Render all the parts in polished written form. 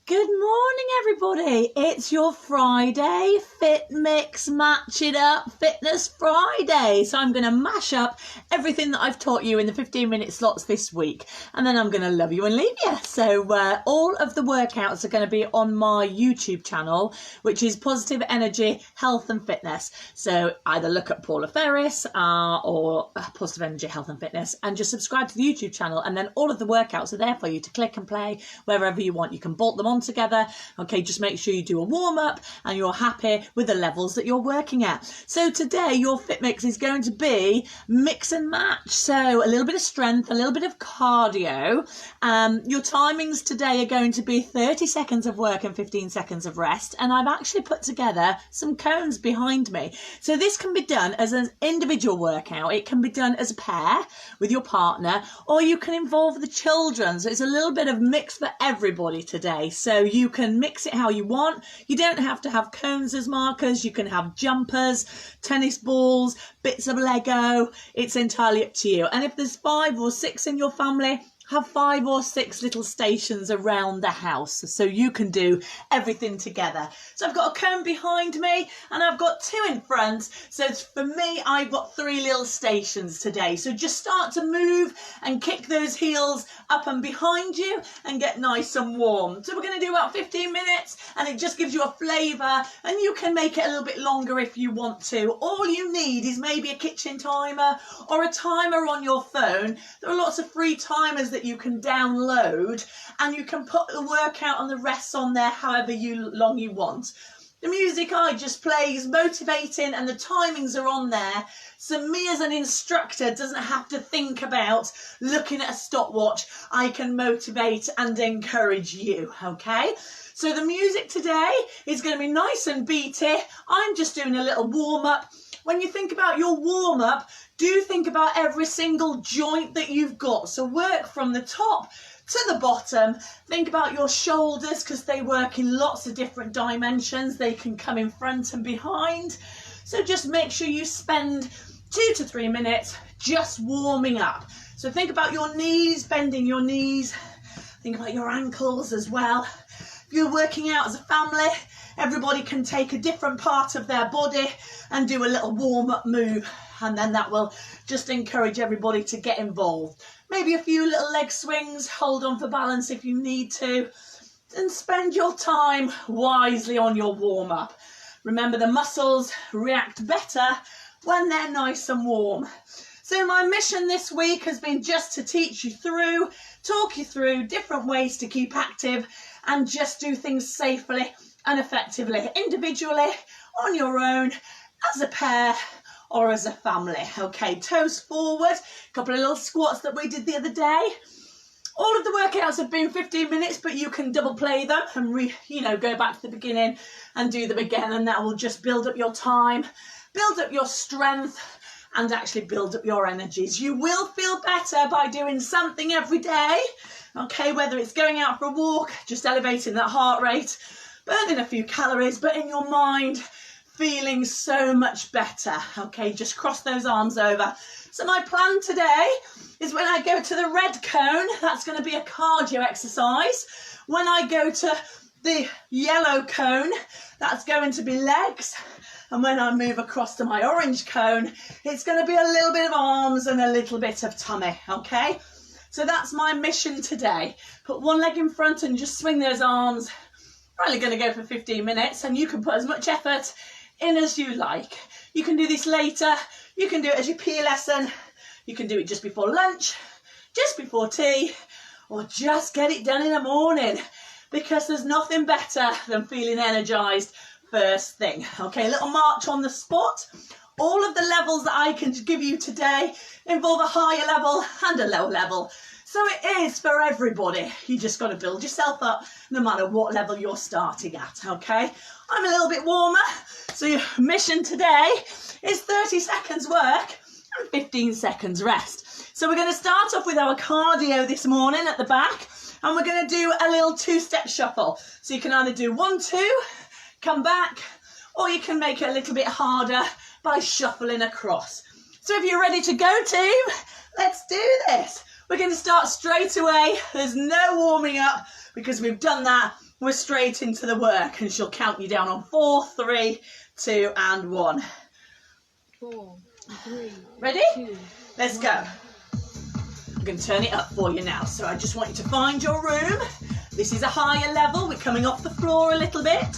Good morning, everybody. It's your Friday Fit Mix Match It Up Fitness Friday. So I'm going to mash up everything that I've taught you in the 15-minute slots this week. And then I'm going to love you and leave you. So all of the workouts are going to be on my YouTube channel, which is Positive Energy, Health and Fitness. So either look at Paula Ferris or Positive Energy, Health and Fitness and just subscribe to the YouTube channel. And then all of the workouts are there for you to click and play wherever you want. You can bolt them on together. Okay, just make sure you do a warm-up and you're happy with the levels that you're working at. So today your fit mix is going to be mix and match. So a little bit of strength, a little bit of cardio. Your timings today are going to be 30 seconds of work and 15 seconds of rest. And I've actually put together some cones behind me. So this can be done as an individual workout. It can be done as a pair with your partner, or you can involve the children. So it's a little bit of mix for everybody today. So you can mix it how you want. You don't have to have cones as markers. You can have jumpers, tennis balls, bits of Lego. It's entirely up to you. And if there's 5 or 6 in your family, have 5 or 6 little stations around the house so you can do everything together. So I've got a cone behind me and I've got 2 in front. So for me, I've got 3 little stations today. So just start to move and kick those heels up and behind you and get nice and warm. So we're going to do about 15 minutes and it just gives you a flavour, and you can make it a little bit longer if you want to. All you need is maybe a kitchen timer or a timer on your phone. There are lots of free timers that you can download, and you can put the workout and the rests on there however long you want. The music I just play is motivating and the timings are on there, so me as an instructor doesn't have to think about looking at a stopwatch. I can motivate and encourage you, okay? So the music today is going to be nice and beaty. I'm just doing a little warm-up. When you think about your warm-up, do think about every single joint that you've got. So work from the top to the bottom. Think about your shoulders because they work in lots of different dimensions. They can come in front and behind. So just make sure you spend 2 to 3 minutes just warming up. So think about your knees, bending your knees. Think about your ankles as well. If you're working out as a family, everybody can take a different part of their body and do a little warm-up move, and then that will just encourage everybody to get involved. Maybe a few little leg swings, hold on for balance if you need to, and spend your time wisely on your warm-up. Remember, the muscles react better when they're nice and warm. So my mission this week has been just to teach you through, talk you through different ways to keep active and just do things safely and effectively, individually, on your own, as a pair or as a family. Okay, toes forward, a couple of little squats that we did the other day. All of the workouts have been 15 minutes, but you can double play them and go back to the beginning and do them again, and that will just build up your time, build up your strength, and actually build up your energies. You will feel better by doing something every day, okay, whether it's going out for a walk, just elevating that heart rate, burning a few calories, but in your mind, feeling so much better. Okay, just cross those arms over. So my plan today is when I go to the red cone, that's going to be a cardio exercise. When I go to the yellow cone, that's going to be legs. And when I move across to my orange cone, it's going to be a little bit of arms and a little bit of tummy, okay? So that's my mission today. Put one leg in front and just swing those arms. We're only going to go for 15 minutes, and you can put as much effort in as you like. You can do this later. You can do it as your PE lesson. You can do it just before lunch, just before tea, or just get it done in the morning, because there's nothing better than feeling energized first thing. Okay, a little march on the spot. All of the levels that I can give you today involve a higher level and a low level. So it is for everybody. You just got to build yourself up no matter what level you're starting at, okay? I'm a little bit warmer, so your mission today is 30 seconds work and 15 seconds rest. So we're going to start off with our cardio this morning at the back, and we're going to do a little 2-step shuffle. So you can either do 1, 2, come back, or you can make it a little bit harder by shuffling across. So if you're ready to go, team, let's do this. We're going to start straight away. There's no warming up because we've done that we're straight into the work, and she'll count you down on 4, 3, 2, and 1. 4, 3. Ready? 2, Let's go. I'm going to turn it up for you now. So I just want you to find your room. This is a higher level. We're coming off the floor a little bit.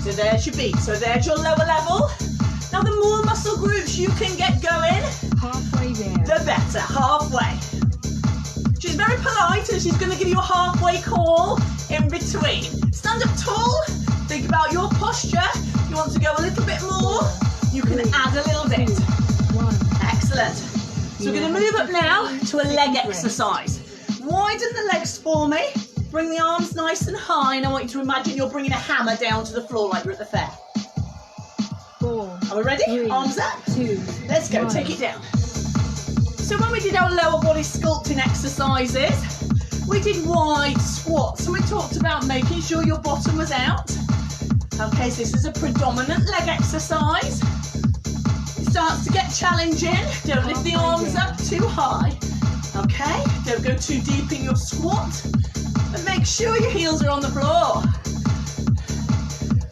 So there's your beat. So there's your lower level. Now the more muscle groups you can get going, halfway there, the better. Halfway. She's very polite, and she's going to give you a halfway call in between. Stand up tall. Think about your posture. If you want to go a little bit more, you can add a little bit. 1. Excellent. So we're going to move up now to a leg exercise. Widen the legs for me. Bring the arms nice and high, and I want you to imagine you're bringing a hammer down to the floor like you're at the fair. 4. Are we ready? 3, Arms up. 2. Let's go. 1. Take it down. So when we did our lower body sculpting exercises, we did wide squats. So we talked about making sure your bottom was out. Okay, so this is a predominant leg exercise. It starts to get challenging. Don't lift the arms up too high. Okay, don't go too deep in your squat. But make sure your heels are on the floor.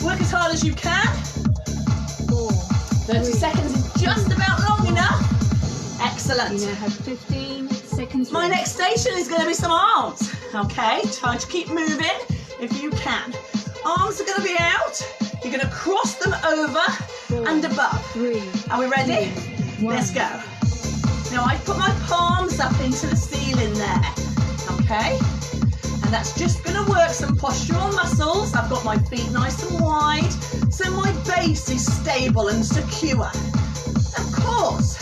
Work as hard as you can. 4. 30 seconds is just about long enough. Excellent. You now have 15 seconds. My next station is going to be some arms. Okay, try to keep moving if you can. Arms are going to be out. You're going to cross them over 4, and above. 3. Are we ready? 2, 1. Let's go. Now I put my palms up into the ceiling there. Okay, and that's just going to work some postural muscles. I've got my feet nice and wide, so my base is stable and secure. Of course,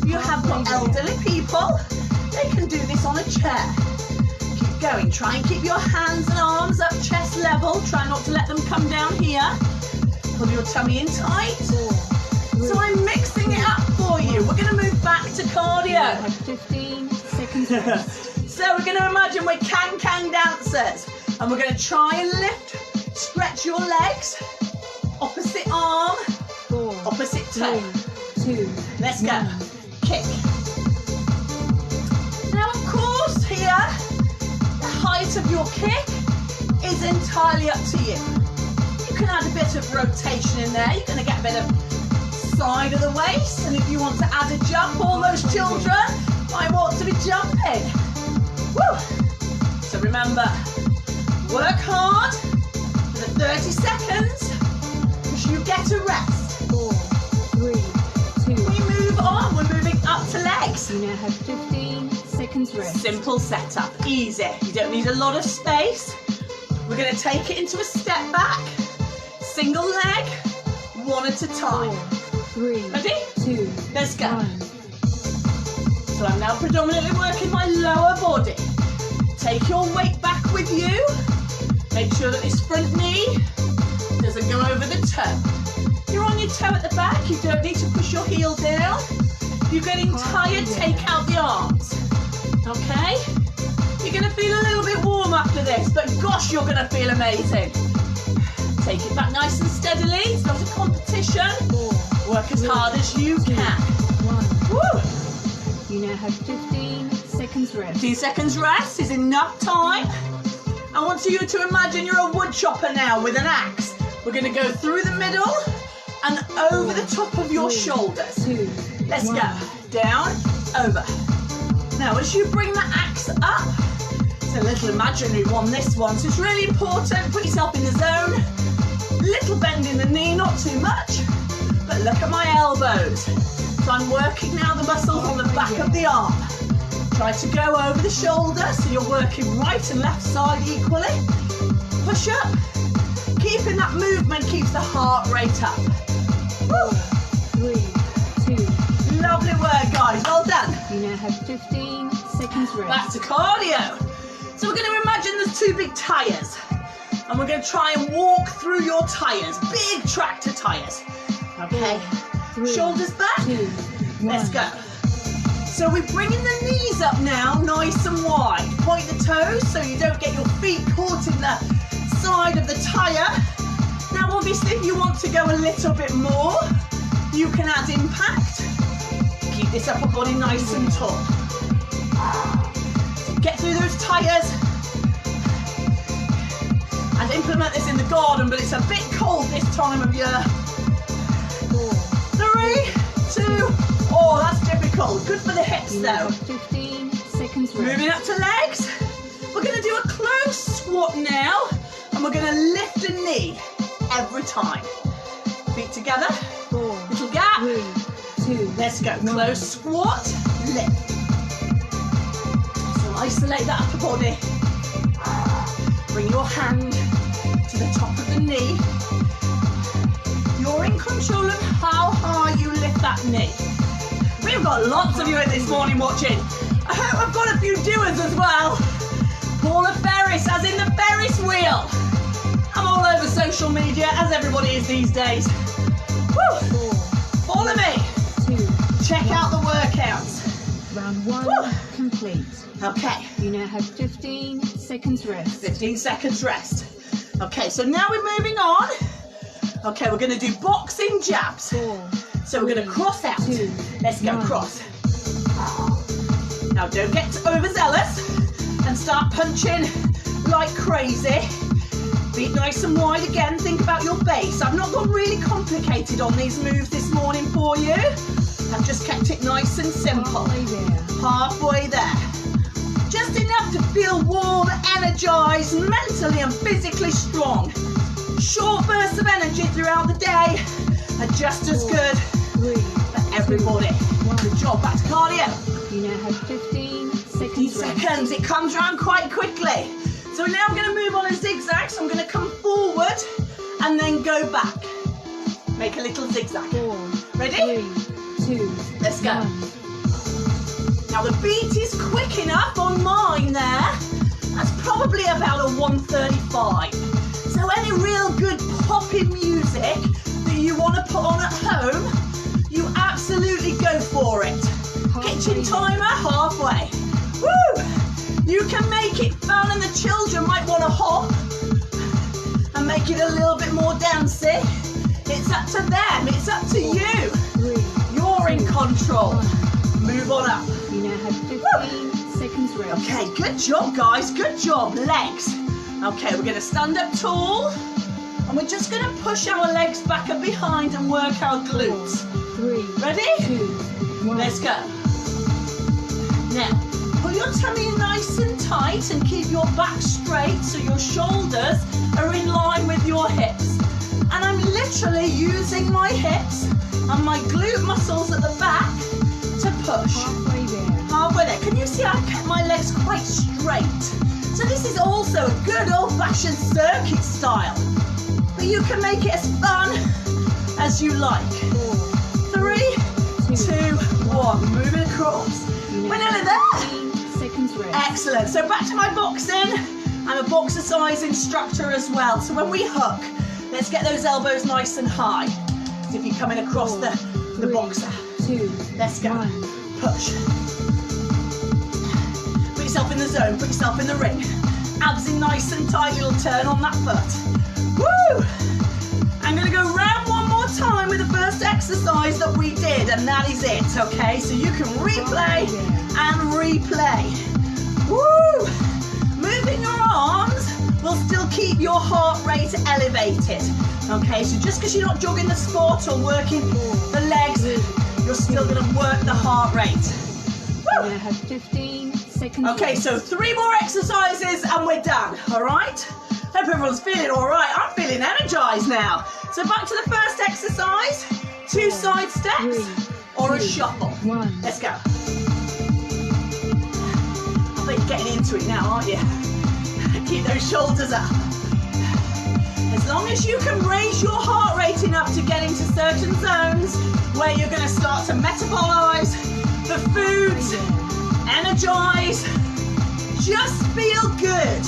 you have got elderly people, they can do this on a chair. Keep going, try and keep your hands and arms up chest level, try not to let them come down here. Pull your tummy in tight. 4, 3, So I'm mixing it up for you. We're going to move back to you cardio. have 15 seconds rest. So we're going to imagine we're can dancers, and we're going to try and lift, stretch your legs, opposite arm, 4, opposite toe. 3, 2. Let's go. 1. Kick. Now, of course, here, the height of your kick is entirely up to you. You can add a bit of rotation in there. You're going to get a bit of side of the waist. And if you want to add a jump, all those children might want to be jumping. Woo! So remember, work hard for the 30 seconds, because you get a rest. 4, 3, 2. We move on, we're moving up to legs. You now have 15 seconds rest. Simple setup, easy. You don't need a lot of space. We're going to take it into a step back, single leg, one at a 4, time. 3, Ready? 2. Let's go. 1. So I'm now predominantly working my lower body. Take your weight back with you. Make sure that this front knee doesn't go over the toe. You're on your toe at the back. You don't need to push your heel down. If you're getting tired, take out the arms. Okay? You're going to feel a little bit warm after this, but gosh, you're going to feel amazing. Take it back nice and steadily. It's not a competition. 4, Work as hard as you 2, can. 1. Woo! You now have 15 seconds rest. 2 seconds rest is enough time. I want you to imagine you're a wood chopper now with an axe. We're going to go through the middle and over the top of your 3, shoulders. 2, Let's 1. go. Down, over. Now as you bring the axe up, it's a little imaginary one, this one, so it's really important. Put yourself in the zone. Little bend in the knee, not too much. But look at my elbows. So I'm working now the muscles on the back of the arm. Try to go over the shoulder, so you're working right and left side equally. Push up. Keeping that movement keeps the heart rate up. 4, 3, 2. Lovely work, guys. Well done. You now have 15 seconds rest. Back to cardio. So we're going to imagine there's 2 big tyres. And we're going to try and walk through your tyres. Big tractor tyres. Okay. 4, 3, Shoulders back. 2, 1. Let's go. So we're bringing the knees up now, nice and wide. Point the toes so you don't get your feet caught in the side of the tyre. Now obviously if you want to go a little bit more, you can add impact. Keep this upper body nice and tall. Get through those tyres. implement this in the garden, but it's a bit cold this time of year. 4, 3, 2, oh, that's difficult. Good for the hips you now though. have 15 seconds rest. Moving up to legs. We're going to do a close squat now, and we're going to lift a knee every time. Feet together, 4, little gap. 3, 2, Let's go. 1. Close squat, lift. So isolate that upper body. Bring your hand to the top of the knee. You're in control of how high you lift that knee. We've got lots of you in this morning watching. I hope I've got a few doers as well. Paula Ferris, as in the Ferris wheel. I'm all over social media, as everybody is these days. Woo. 4, Follow me. 2, Check out the workouts. round 1 Woo. complete. Okay, You now have 15 seconds rest. 15 seconds rest. Okay, so now we're moving on. Okay, we're going to do boxing jabs. 4, So we're going to cross out. 2, Let's go, 1. cross. Now don't get overzealous and start punching like crazy. Feet nice and wide again. Think about your base. I've not gone really complicated on these moves this morning for you. I've just kept it nice and simple. Halfway there. Halfway there. Just enough to feel warm, energized, mentally and physically strong. Short bursts of energy throughout the day are just as 4, good 3, for everybody. Good job. Back to cardio. You now have 15 15 seconds rest. seconds. It comes around quite quickly. So now I'm going to move on a zigzag. So I'm going to come forward and then go back. Make a little zigzag. 4, Ready? 3, 2, Let's go. 1. Now the beat is quick enough on mine there. That's probably about a 135. So any real good popping music that you want to put on at home, you absolutely go for it. Kitchen timer, halfway. Woo! You can make it fun and the children might want to hop and make it a little bit more dancey. It's up to them, it's up to you. 3, You're in control. Move on up. you now have 15 seconds rest. Okay, good job guys, good job. Legs. Okay, we're going to stand up tall and we're just going to push our legs back and behind and work our 4, glutes. 3, Ready? 2, 1. Let's go. Now, pull your tummy in nice and tight and keep your back straight so your shoulders are in line with your hips. And I'm literally using my hips and my glute muscles at the back to push. Halfway there. Halfway there. Can you see I've kept my legs quite straight? So this is also a good old-fashioned circuit style. But you can make it as fun as you like. 4, 3, 2, 1. Moving across. you We're now nearly have there. 15 seconds rest. Excellent. So back to my boxing. I'm a boxercise instructor as well. So when we hook, let's get those elbows nice and high. As if you're coming across 4, the 3, boxer. 2, Let's go. 1. Push. Put yourself in the zone. Put yourself in the ring. Abs in nice and tight. Little turn on that foot. Woo! I'm going to go round one more time with the first exercise that we did, and that is it, okay? So you can replay and replay. Woo! Moving your arms will still keep your heart rate elevated, okay? So just because you're not jogging the spot or working the legs, you're still going to work the heart rate. You now have 15 seconds Okay, rest. so 3 more exercises and we're done, all right? Hope everyone's feeling all right. I'm feeling energized now. So back to the first exercise. 2 side steps 3, or a 2, shuffle. 1. Let's go. I think you're getting into it now, aren't you? Keep those shoulders up. As long as you can raise your heart rate enough to get into certain zones where you're going to start to metabolize the foods, energize, just feel good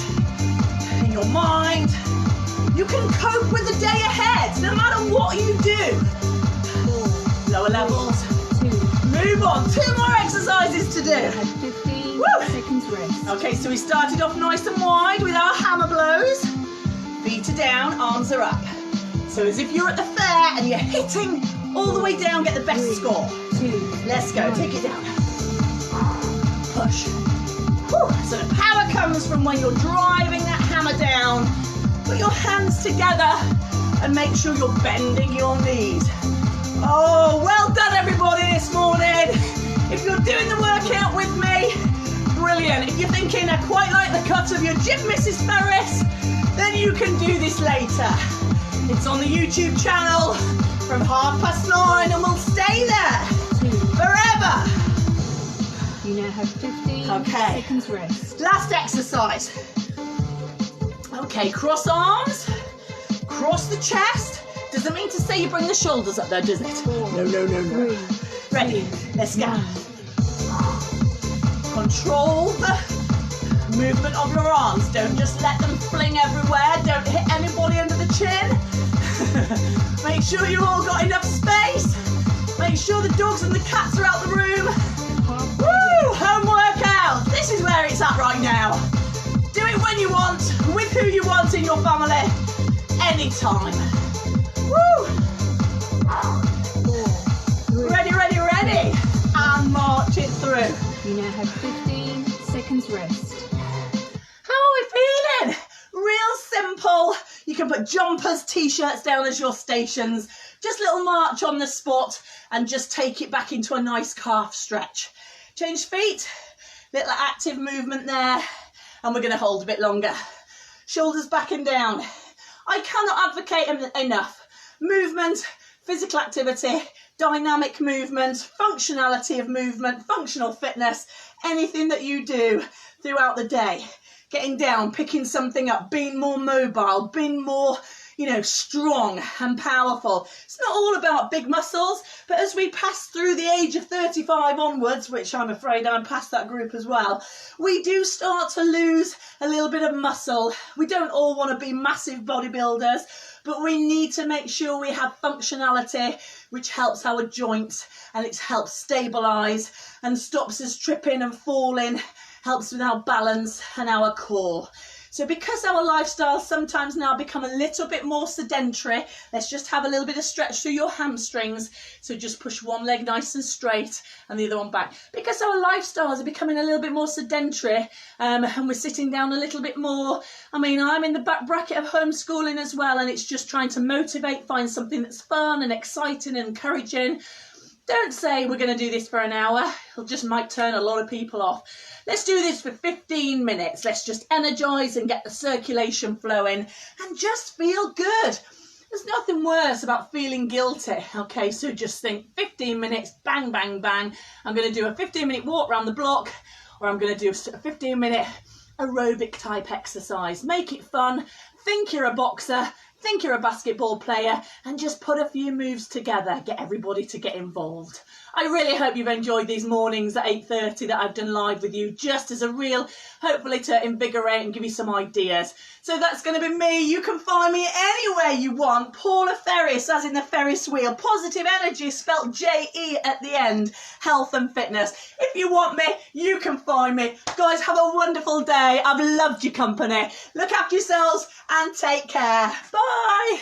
in your mind. You can cope with the day ahead no matter what you do. 4, Lower levels. 2, Move on. 2 more exercises to you do. have 15 Woo! seconds rest. Okay, so we started off nice and wide with our hammer blows. Feet are down, arms are up. So as if you're at the fair and you're hitting all the way down, get the best 3, score. 2, Let's go, 1. take it down. Push. Whew. So the power comes from when you're driving that hammer down Put your hands together and make sure you're bending your knees. Oh, well done everybody this morning. If you're doing the workout with me, brilliant. If you're thinking I quite like the cut of your gym, Mrs. Ferris, then you can do this later. It's on the YouTube channel from 9:30 and we'll stay there forever. You now have 15 Okay. seconds rest. Last exercise. Okay, cross arms, cross the chest. Doesn't mean to say you bring the shoulders up there, does it? 4, No. 3, Ready? Let's go. 1. Control the movement of your arms. Don't just let them fling everywhere. Don't hit anybody under the chin. Make sure you all got enough space. Make sure the dogs and the cats are out the room. Woo! Home workout. This is where it's at right now. Do it when you want, with who you want in your family, anytime. Woo! 4, 3. Ready. And march it through. You now have 15 seconds rest. How are we feeling? Real simple. You can put jumpers, t-shirts down as your stations. Just little march on the spot and just take it back into a nice calf stretch. Change feet, little active movement there, and we're going to hold a bit longer. Shoulders back and down. I cannot advocate enough. Movement, physical activity, dynamic movement, functionality of movement, functional fitness, anything that you do throughout the day. Getting down, picking something up, being more mobile, being more, strong and powerful. It's not all about big muscles, but as we pass through the age of 35 onwards, which I'm afraid I'm past that group as well, we do start to lose a little bit of muscle. We don't all want to be massive bodybuilders, but we need to make sure we have functionality, which helps our joints and it helps stabilise and stops us tripping and falling, helps with our balance and our core. So because our lifestyles sometimes now become a little bit more sedentary, let's just have a little bit of stretch through your hamstrings. So just push one leg nice and straight and the other one back. Because our lifestyles are becoming a little bit more sedentary and we're sitting down a little bit more. I mean, I'm in the back bracket of homeschooling as well, and it's just trying to motivate, find something that's fun and exciting and encouraging. Don't say we're going to do this for an hour. It just might turn a lot of people off. Let's do this for 15 minutes. Let's just energise and get the circulation flowing and just feel good. There's nothing worse about feeling guilty. Okay, so just think 15 minutes, bang, bang, bang. I'm going to do a 15-minute walk around the block, or I'm going to do a 15-minute aerobic type exercise. Make it fun. Think you're a boxer. Think you're a basketball player, and just put a few moves together. Get everybody to get involved. I really hope you've enjoyed these mornings at 8:30 that I've done live with you, just as a real, hopefully to invigorate and give you some ideas. So that's going to be me. You can find me anywhere you want. Paula Ferris, as in the Ferris wheel. Positive energy, spelt J-E at the end. Health and fitness. If you want me, you can find me. Guys, have a wonderful day. I've loved your company. Look after yourselves and take care. Bye.